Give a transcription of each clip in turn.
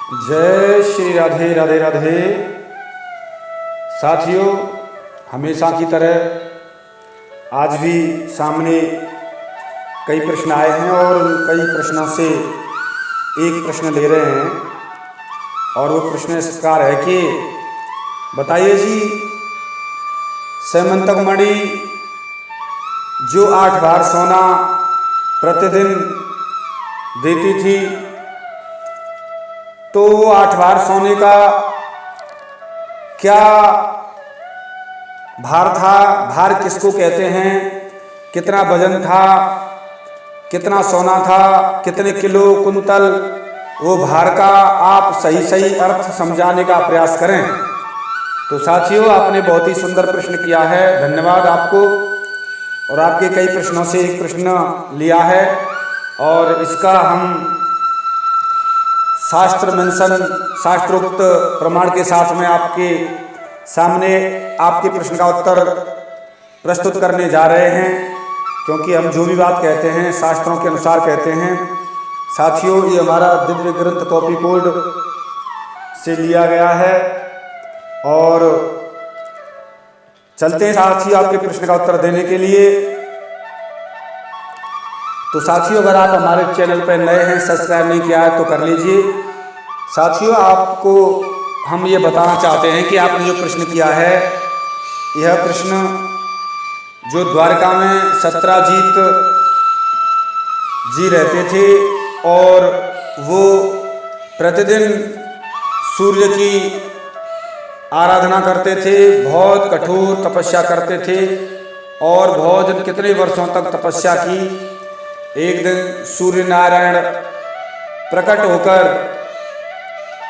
जय श्री राधे राधे राधे। साथियों, हमेशा की तरह आज भी सामने कई प्रश्न आए हैं और कई प्रश्नों से एक प्रश्न ले रहे हैं और वो प्रश्न इस प्रकार है कि बताइए जी, सैमंतक मणि जो 8 बार सोना प्रतिदिन देती थी, तो 8 बार सोने का क्या भार था? भार किसको कहते हैं? कितना वजन था? कितना सोना था? कितने किलो कुंतल? वो भार का आप सही सही अर्थ समझाने का प्रयास करें। तो साथियों, आपने बहुत ही सुंदर प्रश्न किया है, धन्यवाद आपको। और आपके कई प्रश्नों से एक प्रश्न लिया है और इसका हम शास्त्रोक्त प्रमाण के साथ में आपके सामने आपके प्रश्न का उत्तर प्रस्तुत करने जा रहे हैं, क्योंकि हम जो भी बात कहते हैं शास्त्रों के अनुसार कहते हैं। साथियों, ये हमारा दिव्य ग्रंथ कॉपी कोड से लिया गया है और चलते हैं साथियों आपके प्रश्न का उत्तर देने के लिए। तो साथियों, अगर आप हमारे चैनल पर नए हैं, सब्सक्राइब नहीं किया है तो कर लीजिए। साथियों, आपको हम ये बताना चाहते हैं कि आपने जो प्रश्न किया है, यह प्रश्न जो द्वारका में सत्राजीत जी रहते थे और वो प्रतिदिन सूर्य की आराधना करते थे, बहुत कठोर तपस्या करते थे और बहुत कितने वर्षों तक तपस्या की। एक दिन सूर्य नारायण प्रकट होकर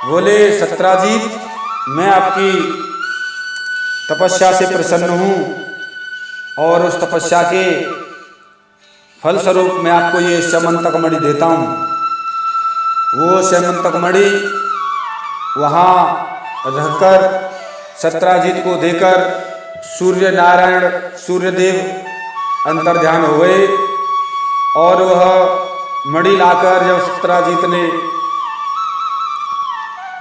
बोले, सत्राजीत, मैं आपकी तपस्या से प्रसन्न हूँ और उस तपस्या के फलस्वरूप मैं आपको ये सैमंतक मणि देता हूँ। वो सैमंतक मणि वहाँ रहकर सत्राजीत को देकर सूर्य नारायण सूर्यदेव अंतर्ध्यान हो गए और वह मणि लाकर जब सत्राजीत ने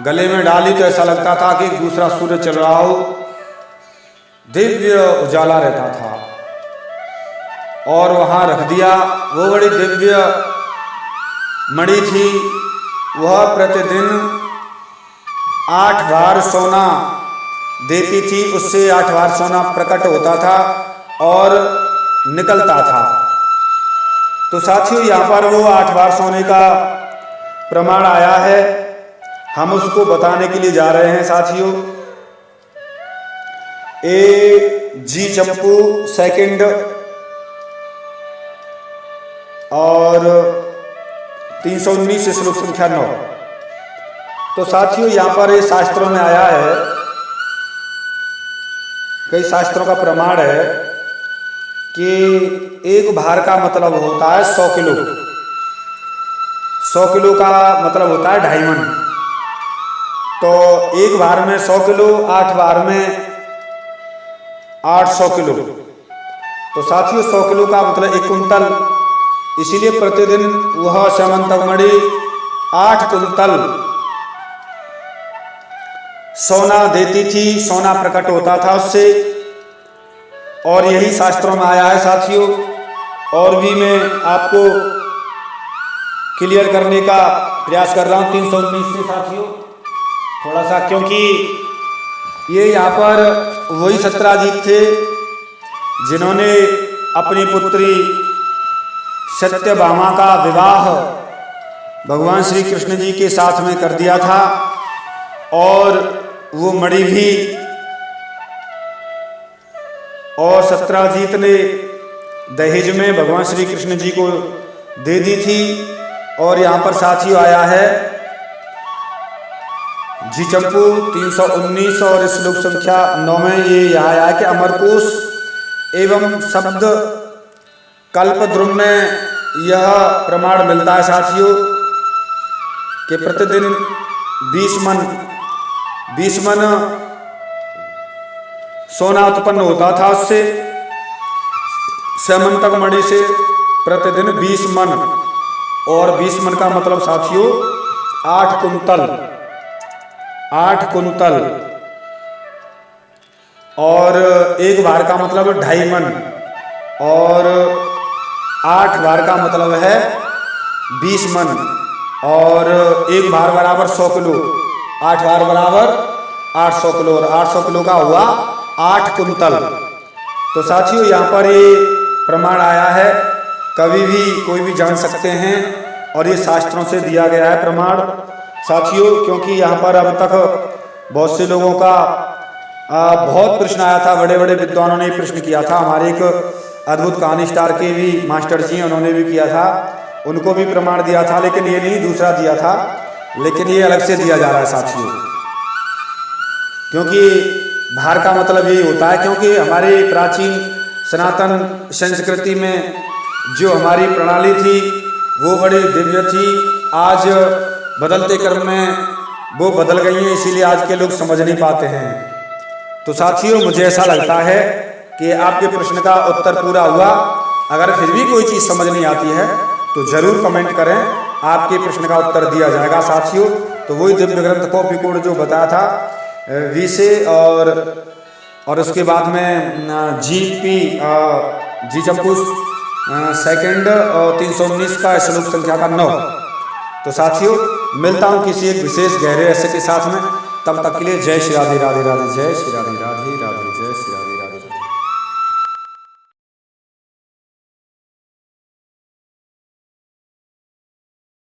गले में डाली तो ऐसा लगता था कि दूसरा सूर्य चल रहा हो, दिव्य उजाला रहता था और वहां रख दिया। वो बड़ी दिव्य मणि थी। वह प्रतिदिन 8 बार सोना देती थी, उससे 8 बार सोना प्रकट होता था और निकलता था। तो साथियों, यहाँ पर वो 8 बार सोने का प्रमाण आया है, हम उसको बताने के लिए जा रहे हैं। साथियों, ए जी चंपू सेकंड और 319 श्लोक संख्या 9। तो साथियों, यहाँ पर ये शास्त्रों में आया है, कई शास्त्रों का प्रमाण है कि एक भार का मतलब होता है 100 किलो। 100 किलो का मतलब होता है 2.5 मन। तो एक भार में 100 किलो, 8 बार में 800 किलो। तो साथियों, 100 किलो का मतलब 1 कुंतल। इसीलिए प्रतिदिन वह सैमंतक मणि 8 कुंतल सोना देती थी, सोना प्रकट होता था उससे, और यही शास्त्रों में आया है। साथियों, और भी मैं आपको क्लियर करने का प्रयास कर रहा हूँ 319 से साथियों, थोड़ा सा, क्योंकि ये यहाँ पर वही सत्राजीत थे जिन्होंने अपनी पुत्री सत्यभामा का विवाह भगवान श्री कृष्ण जी के साथ में कर दिया था और वो मणि भी और सत्राजीत ने दहेज में भगवान श्री कृष्ण जी को दे दी थी। और यहाँ पर साथियों आया है जी चंपू 319 और श्लोक संख्या 9 में ये यहाँ आया है कि अमरकोश एवं शब्द कल्पद्रुम में यह प्रमाण मिलता है साथियों कि प्रतिदिन 20 मन सोना उत्पन्न होता था उससे, सैमंतक मणि से प्रतिदिन 20 मन। और 20 मन का मतलब साथियों 8 कुंतल। 8 कुंतल, और 1 भार का मतलब 2.5 मन, और 8 भार का मतलब है 20 मन, और 1 भार बराबर 100 किलो। 8 भार बराबर 800 किलो, और 800 किलो का हुआ 8 कुंतल। तो साथियों यहाँ पर ये प्रमाण आया है, कभी भी कोई भी जान सकते हैं, और ये शास्त्रों से दिया गया है प्रमाण साथियों। क्योंकि यहाँ पर अब तक बहुत से लोगों का बहुत प्रश्न आया था, बड़े बड़े विद्वानों ने प्रश्न किया था। हमारे एक अद्भुत कहानी स्टार के भी मास्टर जी उन्होंने भी किया था, उनको भी प्रमाण दिया था, लेकिन ये नहीं, दूसरा दिया था, लेकिन ये अलग से दिया जा रहा है साथियों। क्योंकि भार का मतलब यही होता है, क्योंकि हमारी प्राचीन सनातन संस्कृति में जो हमारी प्रणाली थी वो बड़ी दिव्य थी। आज बदलते क्रम में वो बदल गई है, इसीलिए आज के लोग समझ नहीं पाते हैं। तो साथियों मुझे ऐसा लगता है कि आपके प्रश्न का उत्तर पूरा हुआ। अगर फिर भी कोई चीज़ समझ नहीं आती है तो जरूर कमेंट करें, आपके प्रश्न का उत्तर दिया जाएगा साथियों। तो वही दिव्य ग्रंथ कॉपी कोड जो बताया था वी से, और उसके बाद में जीपी जी चमकुश सेकंड और 319 का श्लोक संख्या का 9। तो साथियों मिलता हूँ किसी एक विशेष गहरे रहस्य के साथ में, तब तक के लिए जय श्री राधे राधे राधे, जय श्री राधे राधे राधे।